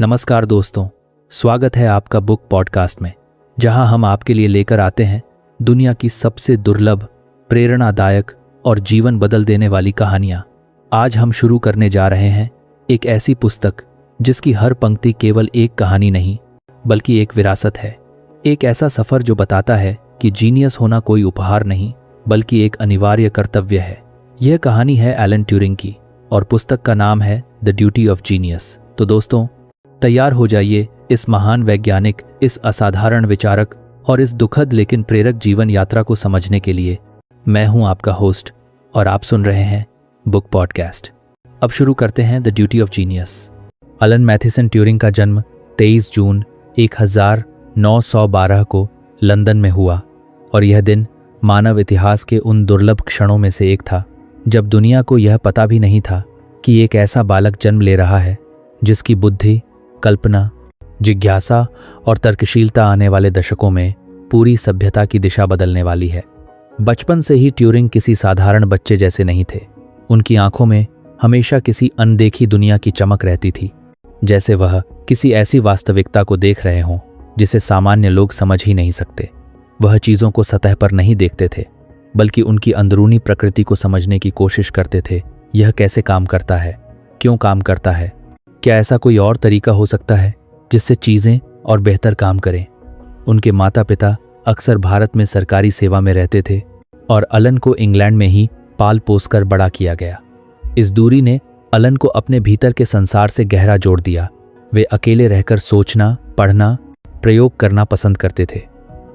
नमस्कार दोस्तों, स्वागत है आपका बुक पॉडकास्ट में, जहां हम आपके लिए लेकर आते हैं दुनिया की सबसे दुर्लभ, प्रेरणादायक और जीवन बदल देने वाली कहानियां। आज हम शुरू करने जा रहे हैं एक ऐसी पुस्तक जिसकी हर पंक्ति केवल एक कहानी नहीं बल्कि एक विरासत है। एक ऐसा सफर जो बताता है कि जीनियस होना कोई उपहार नहीं बल्कि एक अनिवार्य कर्तव्य है। यह कहानी है एलन ट्यूरिंग की और पुस्तक का नाम है द ड्यूटी ऑफ जीनियस। तो दोस्तों, तैयार हो जाइए इस महान वैज्ञानिक, इस असाधारण विचारक और इस दुखद लेकिन प्रेरक जीवन यात्रा को समझने के लिए। मैं हूं आपका होस्ट और आप सुन रहे हैं बुक पॉडकास्ट। अब शुरू करते हैं the duty of genius. Alan Mathison Turing का जन्म 23 जून 1912 को लंदन में हुआ और यह दिन मानव इतिहास के उन दुर्लभ क्षणों में से एक था जब दुनिया को यह पता भी नहीं था कि एक ऐसा बालक जन्म ले रहा है जिसकी बुद्धि, कल्पना, जिज्ञासा और तर्कशीलता आने वाले दशकों में पूरी सभ्यता की दिशा बदलने वाली है। बचपन से ही ट्यूरिंग किसी साधारण बच्चे जैसे नहीं थे। उनकी आंखों में हमेशा किसी अनदेखी दुनिया की चमक रहती थी, जैसे वह किसी ऐसी वास्तविकता को देख रहे हों जिसे सामान्य लोग समझ ही नहीं सकते। वह चीज़ों को सतह पर नहीं देखते थे बल्कि उनकी अंदरूनी प्रकृति को समझने की कोशिश करते थे। यह कैसे काम करता है, क्यों काम करता है, क्या ऐसा कोई और तरीका हो सकता है जिससे चीज़ें और बेहतर काम करें। उनके माता पिता अक्सर भारत में सरकारी सेवा में रहते थे और एलन को इंग्लैंड में ही पाल पोस कर बड़ा किया गया। इस दूरी ने एलन को अपने भीतर के संसार से गहरा जोड़ दिया। वे अकेले रहकर सोचना, पढ़ना, प्रयोग करना पसंद करते थे।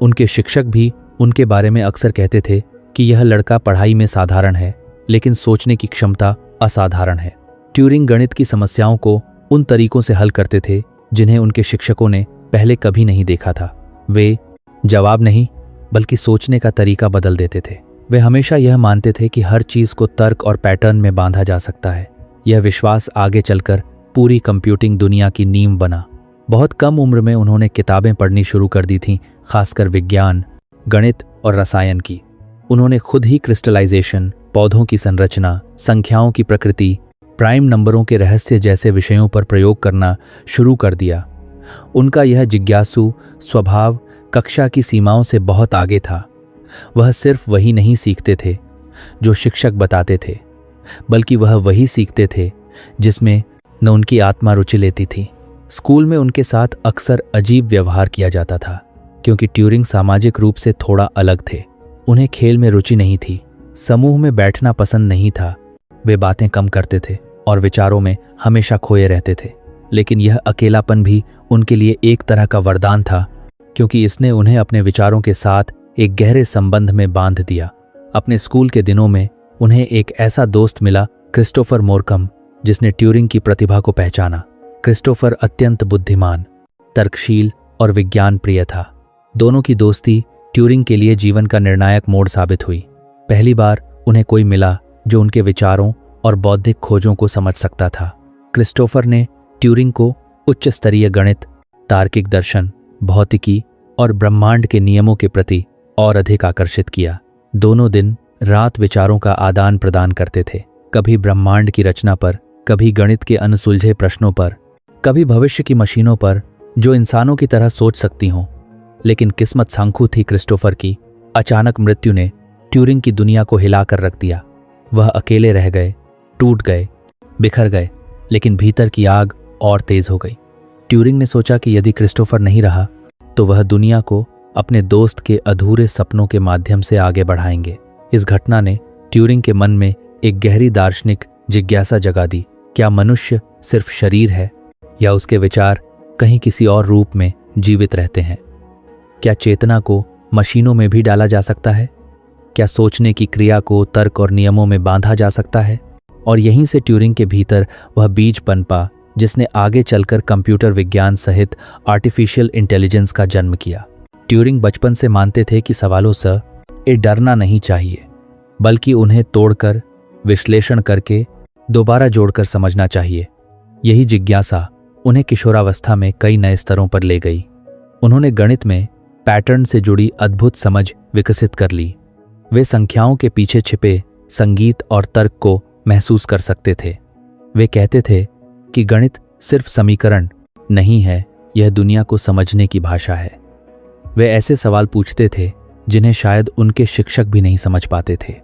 उनके शिक्षक भी उनके बारे में अक्सर कहते थे कि यह लड़का पढ़ाई में साधारण है लेकिन सोचने की क्षमता असाधारण है। ट्यूरिंग गणित की समस्याओं को उन तरीकों से हल करते थे जिन्हें उनके शिक्षकों ने पहले कभी नहीं देखा था। वे जवाब नहीं बल्कि सोचने का तरीका बदल देते थे। वे हमेशा यह मानते थे कि हर चीज़ को तर्क और पैटर्न में बांधा जा सकता है। यह विश्वास आगे चलकर पूरी कंप्यूटिंग दुनिया की नींव बना। बहुत कम उम्र में उन्होंने किताबें पढ़नी शुरू कर दी थीं, खासकर विज्ञान, गणित और रसायन की। उन्होंने खुद ही क्रिस्टलाइजेशन, पौधों की संरचना, संख्याओं की प्रकृति, प्राइम नंबरों के रहस्य जैसे विषयों पर प्रयोग करना शुरू कर दिया। उनका यह जिज्ञासु स्वभाव कक्षा की सीमाओं से बहुत आगे था। वह सिर्फ वही नहीं सीखते थे जो शिक्षक बताते थे, बल्कि वह वही सीखते थे जिसमें न उनकी आत्मा रुचि लेती थी। स्कूल में उनके साथ अक्सर अजीब व्यवहार किया जाता था क्योंकि ट्यूरिंग सामाजिक रूप से थोड़ा अलग थे। उन्हें खेल में रुचि नहीं थी, समूह में बैठना पसंद नहीं था। वे बातें कम करते थे और विचारों में हमेशा खोए रहते थे। लेकिन यह अकेलापन भी उनके लिए एक तरह का वरदान था क्योंकि इसने उन्हें अपने विचारों के साथ एक गहरे संबंध में बांध दिया। अपने स्कूल के दिनों में उन्हें एक ऐसा दोस्त मिला, क्रिस्टोफर मोरकम, जिसने ट्यूरिंग की प्रतिभा को पहचाना। क्रिस्टोफर अत्यंत बुद्धिमान, तर्कशील और विज्ञान प्रिय था। दोनों की दोस्ती ट्यूरिंग के लिए जीवन का निर्णायक मोड़ साबित हुई। पहली बार उन्हें कोई मिला जो उनके विचारों और बौद्धिक खोजों को समझ सकता था। क्रिस्टोफर ने ट्यूरिंग को उच्च स्तरीय गणित, तार्किक दर्शन, भौतिकी और ब्रह्मांड के नियमों के प्रति और अधिक आकर्षित किया। दोनों दिन रात विचारों का आदान प्रदान करते थे, कभी ब्रह्मांड की रचना पर, कभी गणित के अनसुलझे प्रश्नों पर, कभी भविष्य की मशीनों पर जो इंसानों की तरह सोच सकती हों। लेकिन किस्मत सांखू थी क्रिस्टोफर की। अचानक मृत्यु ने ट्यूरिंग की दुनिया को हिलाकर रख दिया। वह अकेले रह गए, टूट गए, बिखर गए, लेकिन भीतर की आग और तेज हो गई। ट्यूरिंग ने सोचा कि यदि क्रिस्टोफर नहीं रहा तो वह दुनिया को अपने दोस्त के अधूरे सपनों के माध्यम से आगे बढ़ाएंगे। इस घटना ने ट्यूरिंग के मन में एक गहरी दार्शनिक जिज्ञासा जगा दी। क्या मनुष्य सिर्फ शरीर है या उसके विचार कहीं किसी और रूप में जीवित रहते हैं? क्या चेतना को मशीनों में भी डाला जा सकता है? क्या सोचने की क्रिया को तर्क और नियमों में बांधा जा सकता है? और यहीं से ट्यूरिंग के भीतर वह बीज पनपा जिसने आगे चलकर कंप्यूटर विज्ञान सहित आर्टिफिशियल इंटेलिजेंस का जन्म किया। ट्यूरिंग बचपन से मानते थे कि सवालों से डरना नहीं चाहिए, बल्कि उन्हें तोड़कर, विश्लेषण करके दोबारा जोड़कर समझना चाहिए। यही जिज्ञासा उन्हें किशोरावस्था में कई नए स्तरों पर ले गई। उन्होंने गणित में पैटर्न से जुड़ी अद्भुत समझ विकसित कर ली। वे संख्याओं के पीछे छिपे संगीत और तर्क को महसूस कर सकते थे। वे कहते थे कि गणित सिर्फ समीकरण नहीं है, यह दुनिया को समझने की भाषा है। वे ऐसे सवाल पूछते थे जिन्हें शायद उनके शिक्षक भी नहीं समझ पाते थे।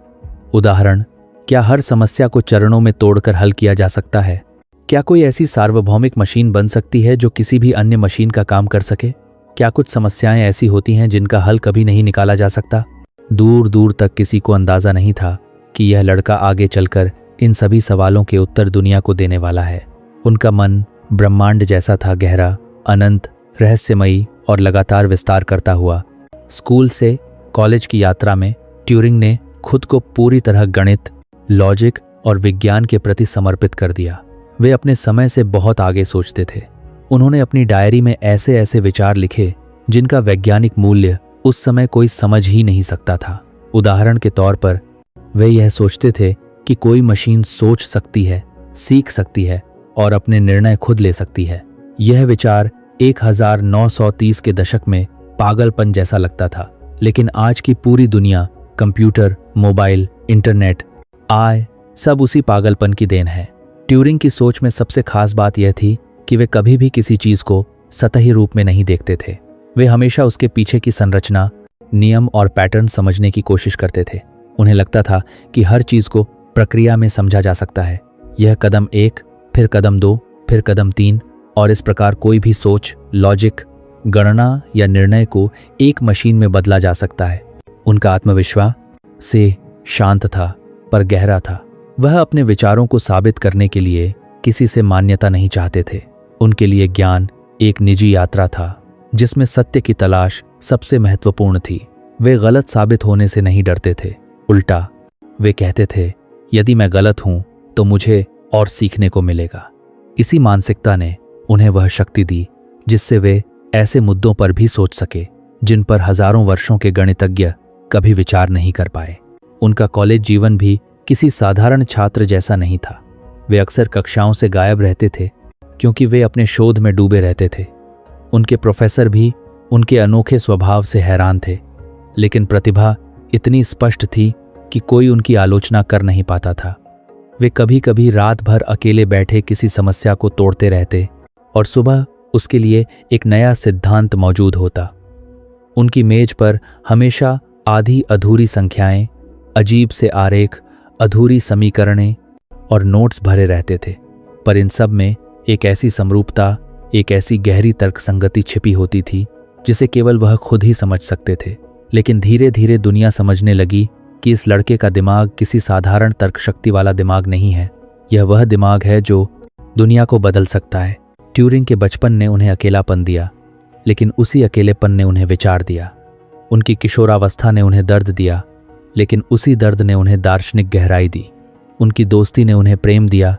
उदाहरण, क्या हर समस्या को चरणों में तोड़कर हल किया जा सकता है? क्या कोई ऐसी सार्वभौमिक मशीन बन सकती है जो किसी भी अन्य मशीन का काम कर सके? क्या कुछ समस्याएं ऐसी होती हैं जिनका हल कभी नहीं निकाला जा सकता? दूर दूर तक किसी को अंदाजा नहीं था कि यह लड़का आगे चलकर इन सभी सवालों के उत्तर दुनिया को देने वाला है। उनका मन ब्रह्मांड जैसा था, गहरा, अनंत, रहस्यमयी और लगातार विस्तार करता हुआ। स्कूल से कॉलेज की यात्रा में ट्यूरिंग ने खुद को पूरी तरह गणित, लॉजिक और विज्ञान के प्रति समर्पित कर दिया। वे अपने समय से बहुत आगे सोचते थे। उन्होंने अपनी डायरी में ऐसे ऐसे विचार लिखे जिनका वैज्ञानिक मूल्य उस समय कोई समझ ही नहीं सकता था। उदाहरण के तौर पर वे यह सोचते थे कि कोई मशीन सोच सकती है, सीख सकती है और अपने निर्णय खुद ले सकती है। यह विचार 1930 के दशक में पागलपन जैसा लगता था, लेकिन आज की पूरी दुनिया, कंप्यूटर, मोबाइल, इंटरनेट, आय, सब उसी पागलपन की देन है। ट्यूरिंग की सोच में सबसे खास बात यह थी कि वे कभी भी किसी चीज को सतही रूप में नहीं देखते थे। वे हमेशा उसके पीछे की संरचना, नियम और पैटर्न समझने की कोशिश करते थे। उन्हें लगता था कि हर चीज को प्रक्रिया में समझा जा सकता है। यह कदम 1, फिर कदम 2, फिर कदम 3 और इस प्रकार कोई भी सोच, लॉजिक, गणना या निर्णय को एक मशीन में बदला जा सकता है। उनका आत्मविश्वास से शांत था पर गहरा था। वह अपने विचारों को साबित करने के लिए किसी से मान्यता नहीं चाहते थे। उनके लिए ज्ञान एक निजी यात्रा था जिसमें सत्य की तलाश सबसे महत्वपूर्ण थी। वे गलत साबित होने से नहीं डरते थे। उल्टा वे कहते थे, यदि मैं गलत हूं तो मुझे और सीखने को मिलेगा। इसी मानसिकता ने उन्हें वह शक्ति दी जिससे वे ऐसे मुद्दों पर भी सोच सके जिन पर हजारों वर्षों के गणितज्ञ कभी विचार नहीं कर पाए। उनका कॉलेज जीवन भी किसी साधारण छात्र जैसा नहीं था। वे अक्सर कक्षाओं से गायब रहते थे क्योंकि वे अपने शोध में डूबे रहते थे। उनके प्रोफेसर भी उनके अनोखे स्वभाव से हैरान थे, लेकिन प्रतिभा इतनी स्पष्ट थी कि कोई उनकी आलोचना कर नहीं पाता था। वे कभी कभी रात भर अकेले बैठे किसी समस्या को तोड़ते रहते और सुबह उसके लिए एक नया सिद्धांत मौजूद होता। उनकी मेज पर हमेशा आधी अधूरी संख्याएं, अजीब से आरेख, अधूरी समीकरणें और नोट्स भरे रहते थे, पर इन सब में एक ऐसी समरूपता, एक ऐसी गहरी तर्कसंगति छिपी होती थी जिसे केवल वह खुद ही समझ सकते थे। लेकिन धीरे धीरे दुनिया समझने लगी कि इस लड़के का दिमाग किसी साधारण तर्कशक्ति वाला दिमाग नहीं है। यह वह दिमाग है जो दुनिया को बदल सकता है। ट्यूरिंग के बचपन ने उन्हें अकेलापन दिया, लेकिन उसी अकेलेपन ने उन्हें विचार दिया। उनकी किशोरावस्था ने उन्हें दर्द दिया, लेकिन उसी दर्द ने उन्हें दार्शनिक गहराई दी। उनकी दोस्ती ने उन्हें प्रेम दिया,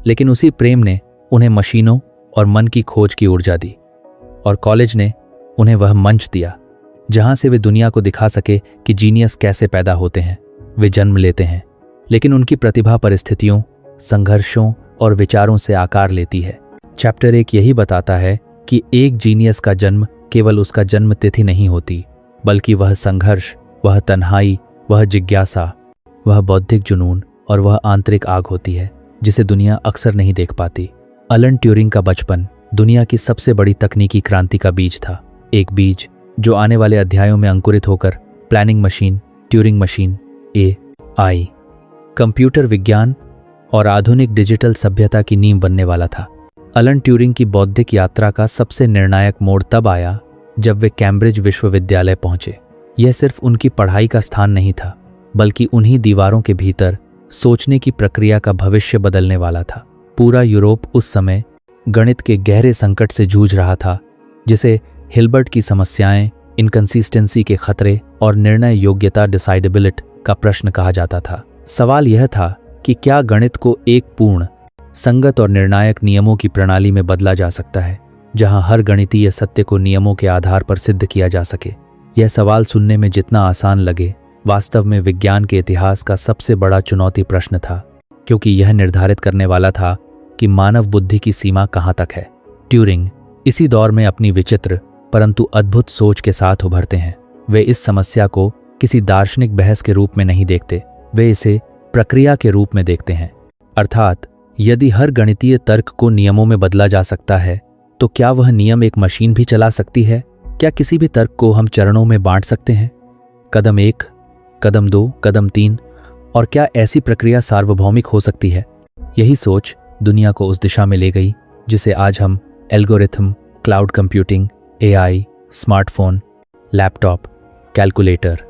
लेकिन उसी प्रेम ने उन्हें मशीनों और मन की खोज की ऊर्जा दी। और कॉलेज ने उन्हें वह मंच दिया जहां से वे दुनिया को दिखा सके कि जीनियस कैसे पैदा होते हैं। वे जन्म लेते हैं, लेकिन उनकी प्रतिभा परिस्थितियों, संघर्षों और विचारों से आकार लेती है। चैप्टर 1 यही बताता है कि एक जीनियस का जन्म केवल उसका जन्म तिथि नहीं होती, बल्कि वह संघर्ष, वह तन्हाई, वह जिज्ञासा, वह बौद्धिक जुनून और वह आंतरिक आग होती है जिसे दुनिया अक्सर नहीं देख पाती। अलन ट्यूरिंग का बचपन दुनिया की सबसे बड़ी तकनीकी क्रांति का बीज था। एक बीज जो आने वाले अध्यायों में अंकुरित होकर planning machine, Turing machine, AI, computer विज्ञान और आधुनिक डिजिटल सभ्यता की नींव बनने वाला था। अलन ट्यूरिंग की बौद्धिक यात्रा का सबसे निर्णायक मोड़ तब आया जब वे कैम्ब्रिज विश्वविद्यालय पहुंचे। यह सिर्फ उनकी पढ़ाई का स्थान नहीं था, बल्कि उन्हीं दीवारों के भीतर सोचने की प्रक्रिया का भविष्य बदलने वाला था। पूरा यूरोप उस समय गणित के गहरे संकट से जूझ रहा था, जिसे हिल्बर्ट की समस्याएं, इनकंसिस्टेंसी के खतरे और निर्णय योग्यता डिसाइडेबिलिटी का प्रश्न कहा जाता था। सवाल यह था कि क्या गणित को एक पूर्ण, संगत और निर्णायक नियमों की प्रणाली में बदला जा सकता है, जहां हर गणितीय सत्य को नियमों के आधार पर सिद्ध किया जा सके। यह सवाल सुनने में जितना आसान लगे, वास्तव में विज्ञान के इतिहास का सबसे बड़ा चुनौती प्रश्न था, क्योंकि यह निर्धारित करने वाला था कि मानव बुद्धि की सीमा कहां तक है। ट्यूरिंग इसी दौर में अपनी विचित्र परंतु अद्भुत सोच के साथ उभरते हैं। वे इस समस्या को किसी दार्शनिक बहस के रूप में नहीं देखते, वे इसे प्रक्रिया के रूप में देखते हैं। अर्थात यदि हर गणितीय तर्क को नियमों में बदला जा सकता है, तो क्या वह नियम एक मशीन भी चला सकती है? क्या किसी भी तर्क को हम चरणों में बांट सकते हैं? कदम 1, कदम 2, कदम 3, और क्या ऐसी प्रक्रिया सार्वभौमिक हो सकती है? यही सोच दुनिया को उस दिशा में ले गई जिसे आज हम algorithm, cloud computing, AI, smartphone, laptop, calculator,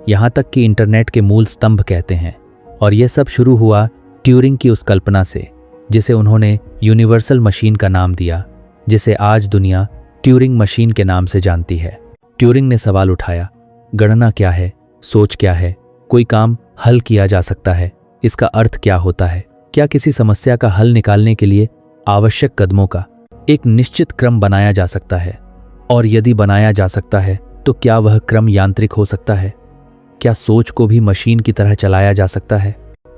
यहाँ तक कि इंटरनेट के मूल स्तंभ कहते हैं। और यह सब शुरू हुआ ट्यूरिंग की उस कल्पना से जिसे उन्होंने यूनिवर्सल मशीन का नाम दिया, जिसे आज दुनिया ट्यूरिंग मशीन के नाम से जानती है। ट्यूरिंग ने सवाल उठाया, गणना क्या है, सोच क्या है, कोई काम हल किया जा सकता है, इसका अर्थ क्या होता है, क्या किसी समस्या का हल निकालने के लिए आवश्यक कदमों का एक निश्चित क्रम बनाया जा सकता है, और यदि बनाया जा सकता है तो क्या वह क्रम यांत्रिक हो सकता है? क्या सोच को भी मशीन की तरह चलाया जा सकता है?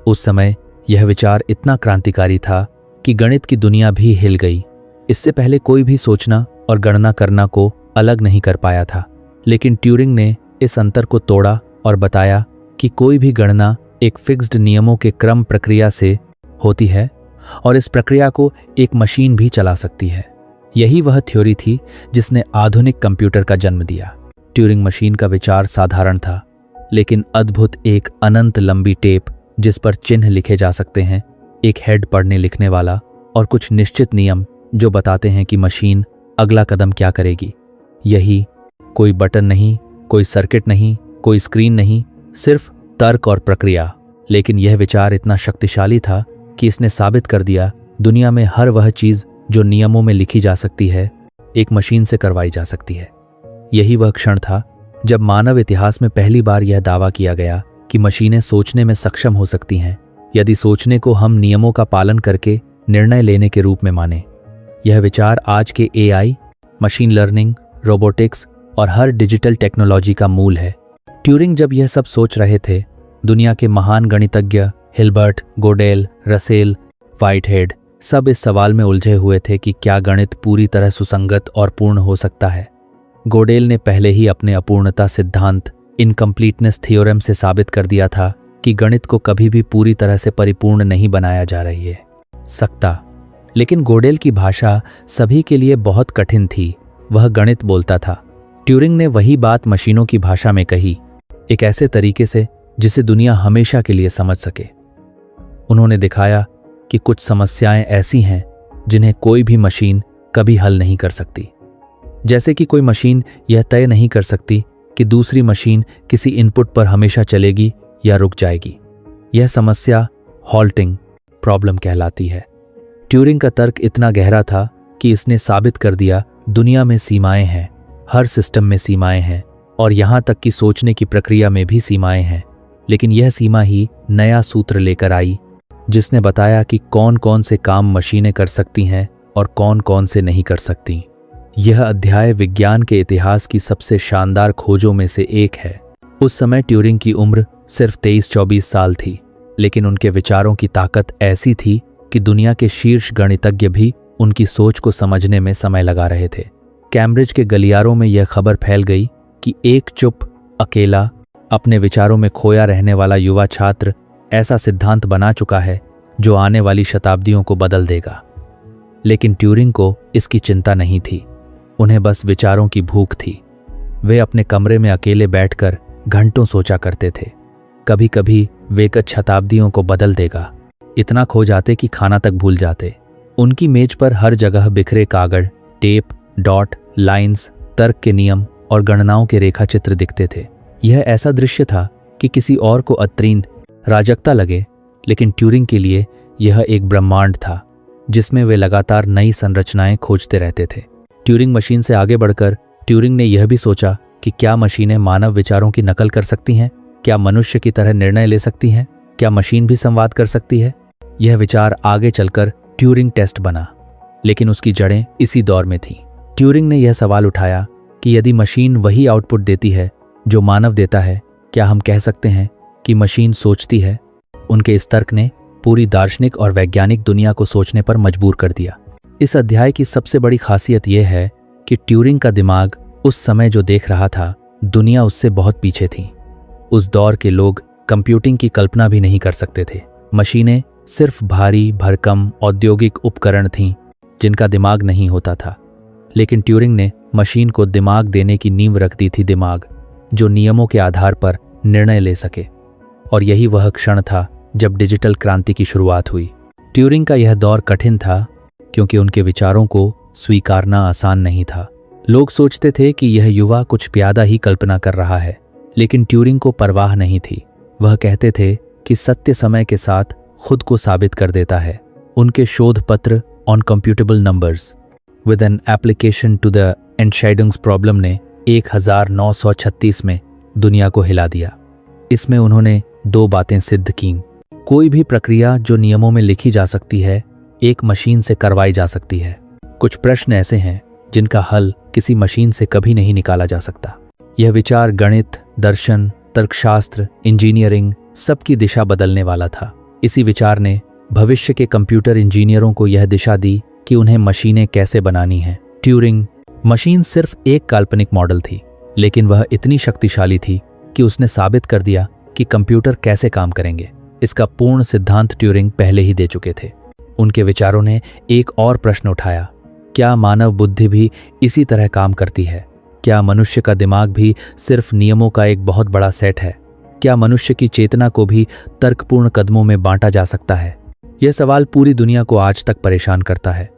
उस समय यह विचार इतना क्रांतिकारी था कि गणित की दुनिया भी हिल गई। इससे पहले कोई भी सोचना और गणना करना को अलग नहीं कर पाया था, लेकिन ट्यूरिंग ने इस अंतर को तोड़ा और बताया कि कोई भी गणना एक फिक्स्ड नियमों के क्रम प्रक्रिया से होती है और इस प्रक्रिया को एक मशीन भी चला सकती है। यही वह थ्योरी थी जिसने आधुनिक कंप्यूटर का जन्म दिया। ट्यूरिंग मशीन का विचार साधारण था, लेकिन अद्भुत एक अनंत लंबी टेप जिस पर चिन्ह लिखे जा सकते हैं, एक हेड पढ़ने लिखने वाला और कुछ निश्चित नियम जो बताते हैं कि मशीन अगला कदम क्या करेगी। यही, कोई बटन नहीं, कोई सर्किट नहीं, कोई स्क्रीन नहीं, सिर्फ तर्क और प्रक्रिया। लेकिन यह विचार इतना शक्तिशाली था कि इसने साबित कर दिया दुनिया में हर वह चीज जो नियमों में लिखी जा सकती है, एक मशीन से करवाई जा सकती है। यही वह क्षण था जब मानव इतिहास में पहली बार यह दावा किया गया कि मशीनें सोचने में सक्षम हो सकती हैं, यदि सोचने को हम नियमों का पालन करके निर्णय लेने के रूप में माने। यह विचार आज के एआई, मशीन लर्निंग, रोबोटिक्स और हर डिजिटल टेक्नोलॉजी का मूल है। ट्यूरिंग जब यह सब सोच रहे थे, दुनिया के महान गणितज्ञ हिल्बर्ट, गोडेल, रसेल, व्हाइटहेड सब इस सवाल में उलझे हुए थे कि क्या गणित पूरी तरह सुसंगत और पूर्ण हो सकता है। गोडेल ने पहले ही अपने अपूर्णता सिद्धांत, इनकम्प्लीटनेस थ्योरम से साबित कर दिया था कि गणित को कभी भी पूरी तरह से परिपूर्ण नहीं बनाया जा रही है सकता। लेकिन गोडेल की भाषा सभी के लिए बहुत कठिन थी, वह गणित बोलता था। ट्यूरिंग ने वही बात मशीनों की भाषा में कही, एक ऐसे तरीके से जिसे दुनिया हमेशा के लिए समझ सके। उन्होंने दिखाया कि कुछ समस्याएं ऐसी हैं जिन्हें कोई भी मशीन कभी हल नहीं कर सकती। जैसे कि कोई मशीन यह तय नहीं कर सकती कि दूसरी मशीन किसी इनपुट पर हमेशा चलेगी या रुक जाएगी। यह समस्या हॉल्टिंग प्रॉब्लम कहलाती है। ट्यूरिंग का तर्क इतना गहरा था कि इसने साबित कर दिया दुनिया में सीमाएं हैं, हर सिस्टम में सीमाएं हैं और यहाँ तक कि सोचने की प्रक्रिया में भी सीमाएं हैं। लेकिन यह सीमा ही नया सूत्र लेकर आई जिसने बताया कि कौन कौन से काम मशीनें कर सकती हैं और कौन कौन से नहीं कर सकती। यह अध्याय विज्ञान के इतिहास की सबसे शानदार खोजों में से एक है। उस समय ट्यूरिंग की उम्र सिर्फ 23-24 साल थी, लेकिन उनके विचारों की ताकत ऐसी थी कि दुनिया के शीर्ष गणितज्ञ भी उनकी सोच को समझने में समय लगा रहे थे। कैम्ब्रिज के गलियारों में यह खबर फैल गई कि एक चुप, अकेला, अपने विचारों में खोया रहने वाला युवा छात्र ऐसा सिद्धांत बना चुका है जो आने वाली शताब्दियों को बदल देगा। लेकिन ट्यूरिंग को इसकी चिंता नहीं थी, उन्हें बस विचारों की भूख थी। वे अपने कमरे में अकेले बैठकर घंटों सोचा करते थे। कभी कभी वे कुछ शताब्दियों को बदल देगा, इतना खो जाते कि खाना तक भूल जाते। उनकी मेज पर हर जगह बिखरे कागज, टेप, डॉट, लाइंस, तर्क के नियम और गणनाओं के रेखाचित्र दिखते थे। यह ऐसा दृश्य था कि किसी और को अत्रीन राजकता लगे, लेकिन ट्यूरिंग के लिए यह एक ब्रह्मांड था जिसमें वे लगातार नई संरचनाएं खोजते रहते थे। ट्यूरिंग मशीन से आगे बढ़कर ट्यूरिंग ने यह भी सोचा कि क्या मशीनें मानव विचारों की नकल कर सकती हैं? क्या मनुष्य की तरह निर्णय ले सकती हैं? क्या मशीन भी संवाद कर सकती है? यह विचार आगे चलकर ट्यूरिंग टेस्ट बना, लेकिन उसकी जड़ें इसी दौर में थीं। ट्यूरिंग ने यह सवाल उठाया कि यदि मशीन वही आउटपुट देती है जो मानव देता है, क्या हम कह सकते हैं कि मशीन सोचती है? उनके इस तर्क ने पूरी दार्शनिक और वैज्ञानिक दुनिया को सोचने पर मजबूर कर दिया। इस अध्याय की सबसे बड़ी खासियत यह है कि ट्यूरिंग का दिमाग उस समय जो देख रहा था, दुनिया उससे बहुत पीछे थी। उस दौर के लोग कंप्यूटिंग की कल्पना भी नहीं कर सकते थे। मशीनें सिर्फ भारी भरकम औद्योगिक उपकरण थीं जिनका दिमाग नहीं होता था। लेकिन ट्यूरिंग ने मशीन को दिमाग देने की नींव रख दी थी, दिमाग जो नियमों के आधार पर निर्णय ले सके। और यही वह क्षण था जब डिजिटल क्रांति की शुरुआत हुई। ट्यूरिंग का यह दौर कठिन था क्योंकि उनके विचारों को स्वीकारना आसान नहीं था। लोग सोचते थे कि यह युवा कुछ प्यादा ही कल्पना कर रहा है, लेकिन ट्यूरिंग को परवाह नहीं थी। वह कहते थे कि सत्य समय के साथ खुद को साबित कर देता है। उनके शोध पत्र on computable numbers with an application to the Entscheidungsproblem ने 1936 में दुनिया को हिला दिया। इसमें उन्होंने 2 बातें सिद्ध कीं। कोई भी प्रक्रिया जो नियमों में लिखी जा सकती है, एक मशीन से करवाई जा सकती है। कुछ प्रश्न ऐसे हैं जिनका हल किसी मशीन से कभी नहीं निकाला जा सकता। यह विचार गणित, दर्शन, तर्कशास्त्र, इंजीनियरिंग सबकी दिशा बदलने वाला था। इसी विचार ने भविष्य के कंप्यूटर इंजीनियरों को यह दिशा दी कि उन्हें मशीनें कैसे बनानी हैं। ट्यूरिंग मशीन सिर्फ एक काल्पनिक मॉडल थी, लेकिन वह इतनी शक्तिशाली थी कि उसने साबित कर दिया कि कंप्यूटर कैसे काम करेंगे। इसका पूर्ण सिद्धांत ट्यूरिंग पहले ही दे चुके थे। उनके विचारों ने एक और प्रश्न उठाया, क्या मानव बुद्धि भी इसी तरह काम करती है? क्या मनुष्य का दिमाग भी सिर्फ नियमों का एक बहुत बड़ा सेट है? क्या मनुष्य की चेतना को भी तर्कपूर्ण कदमों में बांटा जा सकता है? यह सवाल पूरी दुनिया को आज तक परेशान करता है।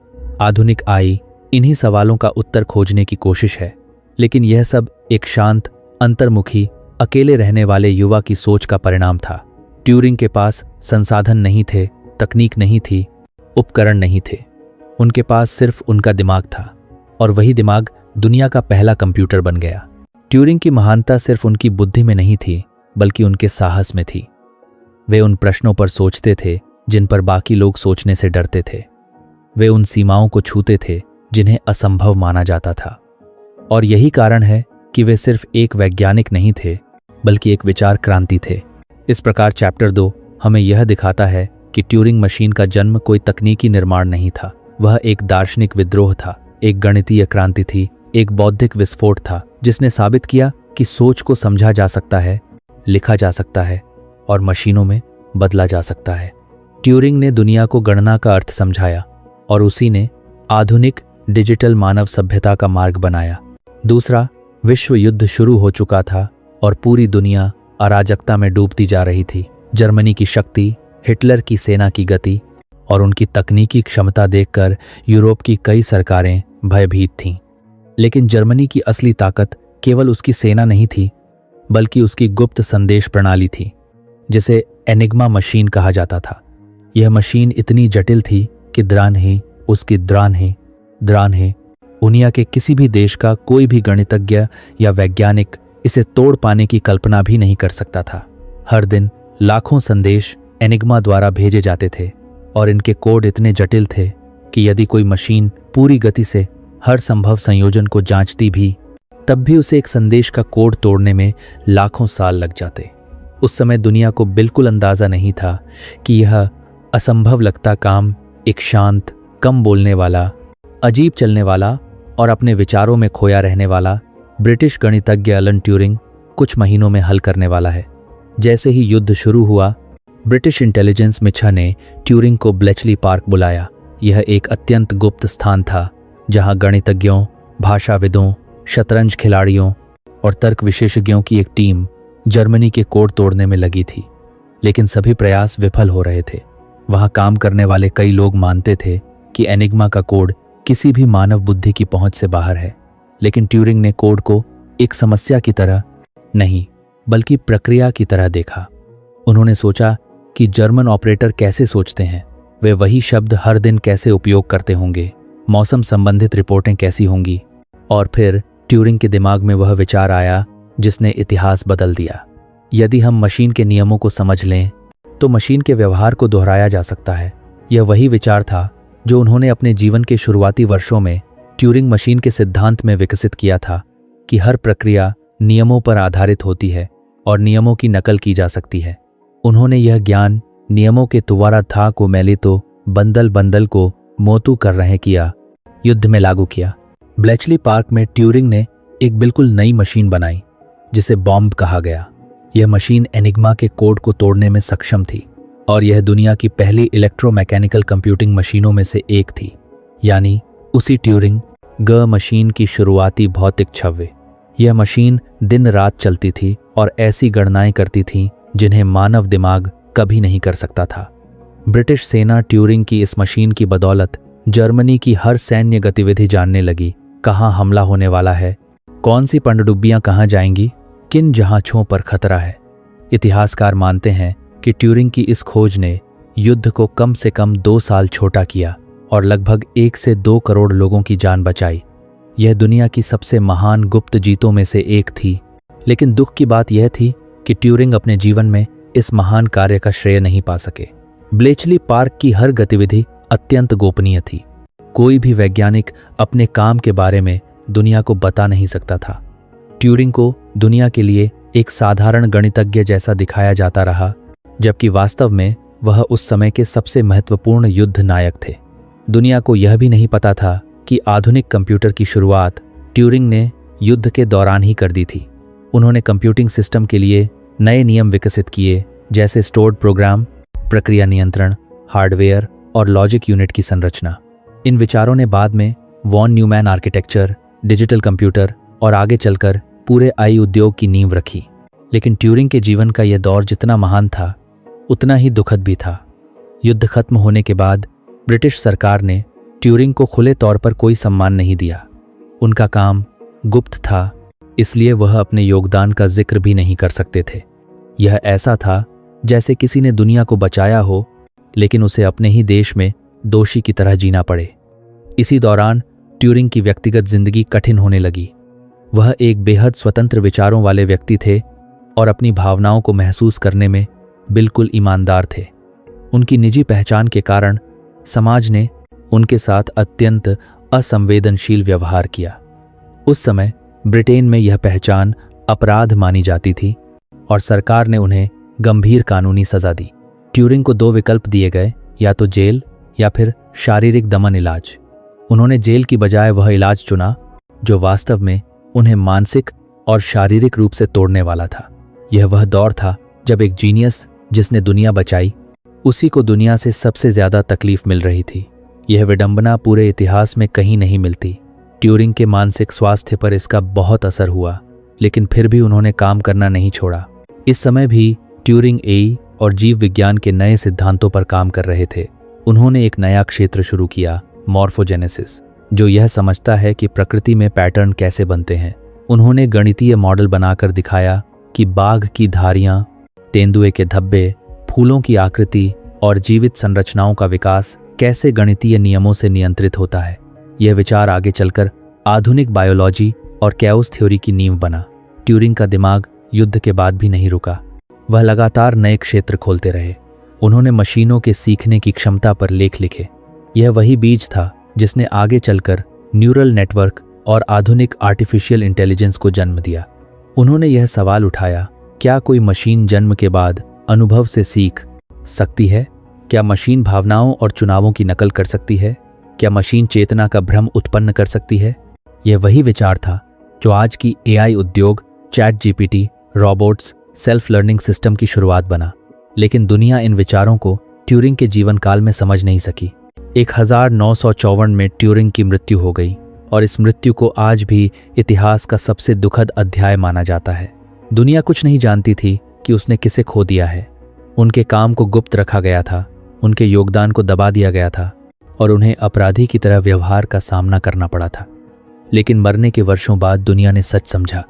आधुनिक आई इन्हीं सवालों का उत्तर खोजने की कोशिश है, लेकिन यह सब एक शांत, अंतर्मुखी, अकेले रहने वाले युवा की सोच का परिणाम था। ट्यूरिंग के पास संसाधन नहीं थे, तकनीक नहीं थी, उपकरण नहीं थे। उनके पास सिर्फ उनका दिमाग था, और वही दिमाग दुनिया का पहला कंप्यूटर बन गया। ट्यूरिंग की महानता सिर्फ उनकी बुद्धि में नहीं थी, बल्कि उनके साहस में थी। वे उन प्रश्नों पर सोचते थे जिन पर बाकी लोग सोचने से डरते थे। वे उन सीमाओं को छूते थे जिन्हें असंभव माना जाता था। और यही कारण है कि वे सिर्फ एक वैज्ञानिक नहीं थे, बल्कि एक विचार क्रांति थे। इस प्रकार चैप्टर 2 हमें यह दिखाता है कि ट्यूरिंग मशीन का जन्म कोई तकनीकी निर्माण नहीं था। वह एक दार्शनिक विद्रोह था, एक गणितीय क्रांति थी, एक बौद्धिक विस्फोट था, जिसने साबित किया कि सोच को समझा जा सकता है, लिखा जा सकता है और मशीनों में बदला जा सकता है। ट्यूरिंग ने दुनिया को गणना का अर्थ समझाया और उसी ने आधुनिक डिजिटल मानव सभ्यता का मार्ग बनाया। दूसरा विश्व युद्ध शुरू हो चुका था और पूरी दुनिया अराजकता में डूबती जा रही थी। जर्मनी की शक्ति, हिटलर की सेना की गति और उनकी तकनीकी क्षमता देखकर यूरोप की कई सरकारें भयभीत थीं। लेकिन जर्मनी की असली ताकत केवल उसकी सेना नहीं थी, बल्कि उसकी गुप्त संदेश प्रणाली थी, जिसे एनिग्मा मशीन कहा जाता था। यह मशीन इतनी जटिल थी कि द्रानहे उसकी द्रानहे दुनिया के किसी भी देश का कोई भी गणितज्ञ या वैज्ञानिक इसे तोड़ पाने की कल्पना भी नहीं कर सकता था। हर दिन लाखों संदेश एनिग्मा द्वारा भेजे जाते थे और इनके कोड इतने जटिल थे कि यदि कोई मशीन पूरी गति से हर संभव संयोजन को जांचती भी, तब भी उसे एक संदेश का कोड तोड़ने में लाखों साल लग जाते। उस समय दुनिया को बिल्कुल अंदाजा नहीं था कि यह असंभव लगता काम एक शांत, कम बोलने वाला, अजीब चलने वाला और अपने विचारों में खोया रहने वाला ब्रिटिश गणितज्ञ एलन ट्यूरिंग कुछ महीनों में हल करने वाला है। जैसे ही युद्ध शुरू हुआ, ब्रिटिश इंटेलिजेंस मिच्छा ने ट्यूरिंग को ब्लेचली पार्क बुलाया। यह एक अत्यंत गुप्त स्थान था जहां गणितज्ञों, भाषाविदों, शतरंज खिलाड़ियों और तर्क विशेषज्ञों की एक टीम जर्मनी के कोड तोड़ने में लगी थी। लेकिन सभी प्रयास विफल हो रहे थे। वहां काम करने वाले कई लोग मानते थे कि एनिग्मा का कोड किसी भी मानव बुद्धि की पहुंच से बाहर है। लेकिन ट्यूरिंग ने कोड को एक समस्या की तरह नहीं, बल्कि प्रक्रिया की तरह देखा। उन्होंने सोचा कि जर्मन ऑपरेटर कैसे सोचते हैं, वे वही शब्द हर दिन कैसे उपयोग करते होंगे, मौसम संबंधित रिपोर्टें कैसी होंगी। और फिर ट्यूरिंग के दिमाग में वह विचार आया जिसने इतिहास बदल दिया। यदि हम मशीन के नियमों को समझ लें तो मशीन के व्यवहार को दोहराया जा सकता है। यह वही विचार था जो उन्होंने अपने जीवन के शुरुआती वर्षों में ट्यूरिंग मशीन के सिद्धांत में विकसित किया था कि हर प्रक्रिया नियमों पर आधारित होती है और नियमों की नकल की जा सकती है। उन्होंने यह ज्ञान नियमों के तुवारा था को मैली तो बंदल को मोतू कर रहे किया युद्ध में लागू किया। ब्लेचली पार्क में ट्यूरिंग ने एक बिल्कुल नई मशीन बनाई जिसे बॉम्ब कहा गया। यह मशीन एनिग्मा के कोड को तोड़ने में सक्षम थी और यह दुनिया की पहली इलेक्ट्रोमैकेनिकल कंप्यूटिंग मशीनों में से एक थी। यानी उसी ट्यूरिंग ग मशीन की शुरुआती भौतिक छवि। यह मशीन दिन रात चलती थी और ऐसी गणनाएं करती थी जिन्हें मानव दिमाग कभी नहीं कर सकता था। ब्रिटिश सेना ट्यूरिंग की इस मशीन की बदौलत जर्मनी की हर सैन्य गतिविधि जानने लगी। कहाँ हमला होने वाला है, कौन सी पनडुब्बियां कहाँ जाएंगी, किन जहाज़ों पर खतरा है। इतिहासकार मानते हैं कि ट्यूरिंग की इस खोज ने युद्ध को कम से कम 2 साल छोटा किया और लगभग 1 से 2 करोड़ लोगों की जान बचाई। यह दुनिया की सबसे महान गुप्त जीतों में से एक थी। लेकिन दुख की बात यह थी कि ट्यूरिंग अपने जीवन में इस महान कार्य का श्रेय नहीं पा सके। ब्लेचली पार्क की हर गतिविधि अत्यंत गोपनीय थी। कोई भी वैज्ञानिक अपने काम के बारे में दुनिया को बता नहीं सकता था। ट्यूरिंग को दुनिया के लिए एक साधारण गणितज्ञ जैसा दिखाया जाता रहा, जबकि वास्तव में वह उस समय के सबसे महत्वपूर्ण युद्ध नायक थे। दुनिया को यह भी नहीं पता था कि आधुनिक कंप्यूटर की शुरुआत ट्यूरिंग ने युद्ध के दौरान ही कर दी थी। उन्होंने कंप्यूटिंग सिस्टम के लिए नए नियम विकसित किए, जैसे स्टोर्ड प्रोग्राम, प्रक्रिया नियंत्रण, हार्डवेयर और लॉजिक यूनिट की संरचना। इन विचारों ने बाद में von Neumann architecture, digital computer और आगे चलकर पूरे आई उद्योग की नींव रखी। लेकिन ट्यूरिंग के जीवन का यह दौर जितना महान था, उतना ही दुखद भी था। युद्ध खत्म होने के बाद ब्रिटिश सरकार ने ट्यूरिंग को खुले तौर पर कोई सम्मान नहीं दिया। उनका काम गुप्त था, इसलिए वह अपने योगदान का जिक्र भी नहीं कर सकते थे। यह ऐसा था जैसे किसी ने दुनिया को बचाया हो, लेकिन उसे अपने ही देश में दोषी की तरह जीना पड़े। इसी दौरान ट्यूरिंग की व्यक्तिगत जिंदगी कठिन होने लगी। वह एक बेहद स्वतंत्र विचारों वाले व्यक्ति थे और अपनी भावनाओं को महसूस करने में बिल्कुल ईमानदार थे। उनकी निजी पहचान के कारण समाज ने उनके साथ अत्यंत असंवेदनशील व्यवहार किया। उस समय ब्रिटेन में यह पहचान अपराध मानी जाती थी और सरकार ने उन्हें गंभीर कानूनी सजा दी। ट्यूरिंग को 2 विकल्प दिए गए, या तो जेल या फिर शारीरिक दमन इलाज। उन्होंने जेल की बजाय वह इलाज चुना जो वास्तव में उन्हें मानसिक और शारीरिक रूप से तोड़ने वाला था। यह वह दौर था जब एक जीनियस जिसने दुनिया बचाई, उसी को दुनिया से सबसे ज्यादा तकलीफ मिल रही थी। यह विडंबना पूरे इतिहास में कहीं नहीं मिलती। ट्यूरिंग के मानसिक स्वास्थ्य पर इसका बहुत असर हुआ, लेकिन फिर भी उन्होंने काम करना नहीं छोड़ा। इस समय भी ट्यूरिंग एआई और जीव विज्ञान के नए सिद्धांतों पर काम कर रहे थे। उन्होंने एक नया क्षेत्र शुरू किया, मॉर्फोजेनेसिस, जो यह समझता है कि प्रकृति में पैटर्न कैसे बनते हैं। उन्होंने गणितीय मॉडल बनाकर दिखाया कि बाघ की धारियां, तेंदुए के धब्बे, फूलों की आकृति और जीवित संरचनाओं का विकास कैसे गणितीय नियमों से नियंत्रित होता है। यह विचार आगे चलकर आधुनिक बायोलॉजी और कैओस थ्योरी की नींव बना। ट्यूरिंग का दिमाग युद्ध के बाद भी नहीं रुका। वह लगातार नए क्षेत्र खोलते रहे। उन्होंने मशीनों के सीखने की क्षमता पर लेख लिखे। यह वही बीज था जिसने आगे चलकर न्यूरल नेटवर्क और आधुनिक आर्टिफिशियल इंटेलिजेंस को जन्म दिया। उन्होंने यह सवाल उठाया, क्या कोई मशीन जन्म के बाद अनुभव से सीख सकती है? क्या मशीन भावनाओं और चुनावों की नकल कर सकती है? क्या मशीन चेतना का भ्रम उत्पन्न कर सकती है? यह वही विचार था जो आज की एआई उद्योग, chat GPT, robots, self learning system की शुरुआत बना। लेकिन दुनिया इन विचारों को ट्यूरिंग के जीवन काल में समझ नहीं सकी। 1954 में ट्यूरिंग की मृत्यु हो गई और इस मृत्यु को आज भी इतिहास का सबसे दुखद अध्याय माना जाता है। दुनिया कुछ नहीं जानती थी कि उसने किसे खो दिया है। उनके काम को गुप्त रखा गया था, उनके योगदान को दबा दिया गया था और उन्हें अपराधी की तरह व्यवहार का सामना करना पड़ा था। लेकिन मरने के वर्षों बाद दुनिया ने सच समझा।